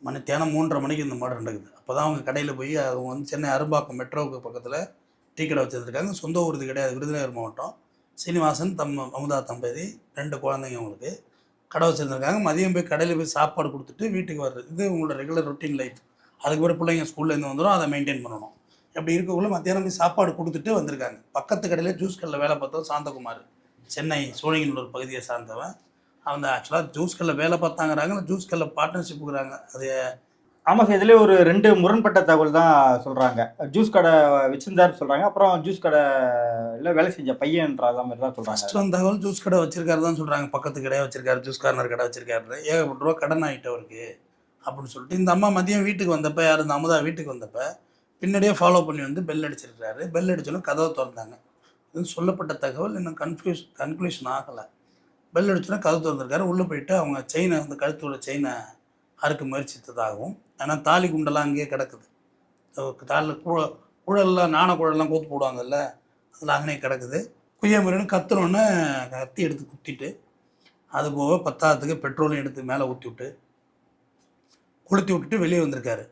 மணித்தியானம் 3:30 மணிக்கு இந்த மர்டர் நடக்குது. அப்போ தான் அவங்க கடையில் போய் அவங்க வந்து சென்னை அரும்பாக்கம் மெட்ரோவுக்கு பக்கத்தில் டீ கடை வச்சுருந்துருக்காங்க. சொந்த ஊர் இது கிடையாது, விருதுநகர் மாவட்டம். சீனிவாசன் அமுதா தம்பதி 2 குழந்தைங்க அவங்களுக்கு. கடை வச்சுருந்துருக்காங்க. மதியம் போய் கடையில் போய் சாப்பாடு கொடுத்துட்டு வீட்டுக்கு வர்றது இது உங்களோட ரெகுலர் ரொட்டீன் லைஃப். அதுக்கு பிறகு பிள்ளைங்க ஸ்கூல்லேருந்து வந்துடும், அதை மெயின்டைன் பண்ணணும். அப்படி இருக்கக்குள்ள மத்தியானம் போய் சாப்பாடு கொடுத்துட்டு வந்திருக்காங்க. பக்கத்து கடையில் ஜூஸ் கடையில் வேலை பார்த்தவன் சாந்தகுமார், சென்னை சோழிங்கநல்லூர் பகுதியை சார்ந்தவன். அவங்க ஆக்சுவலாக ஜூஸ் கடையில் வேலை பார்த்தாங்கிறாங்க, ஜூஸ் கடையில் பார்ட்னர்ஷிப்புக்குறாங்க. அது ஆமாம் சார், இதுலேயே ஒரு 2 முரண்பட்ட தகவல் தான் சொல்கிறாங்க. ஜூஸ் கடை வச்சிருந்தாருன்னு சொல்கிறாங்க, அப்புறம் ஜூஸ் கடை இல்லை வேலை செஞ்ச பையன்ற மாதிரி தான் சொல்கிறாங்க. ஃபஸ்ட்டு வந்த தகவல் ஜூஸ் கடை வச்சிருக்காரு தான் சொல்கிறாங்க. பக்கத்து கடையை வச்சிருக்காரு, ஜூஸ் கார்னர் கடை வச்சிருக்காரு, ஏகப்பட்ட ரூபா கடன் ஆகிட்டு அவருக்கு அப்படின்னு சொல்லிட்டு. இந்த அம்மா மதியம் வீட்டுக்கு வந்தப்போ, யார் இந்த அமுதா வீட்டுக்கு வந்தப்போ பின்னாடியே ஃபாலோ பண்ணி வந்து பெல் அடிச்சிருக்காரு. பெல் அடிச்சோன்னா கதவை திறந்தாங்க. இது சொல்லப்பட்ட தகவல் இன்னும் கன்க்ளூஷன் ஆகலை. பெல் அடிச்சோன்னா கதவு திறந்திருக்காரு. உள்ளே போயிட்டு அவங்க செயினை, அந்த கழுத்தோட செயினை அறுக்க முயற்சித்ததாகவும், ஆனால் தாலி குண்டெல்லாம் அங்கேயே கிடக்குது. தாலில் குழல்லாம் குழல்லாம் கோத்து போடுவாங்கல்ல, அதில் அங்கேயே கிடக்குது. குய்யமுறைன்னு கத்துறோன்னு கத்தி எடுத்து குத்திட்டு, அது போக 10ஆவதுக்கு பெட்ரோலையும் எடுத்து மேலே ஊற்றி விட்டு கொளுத்தி விட்டுட்டு வெளியே வந்திருக்காரு.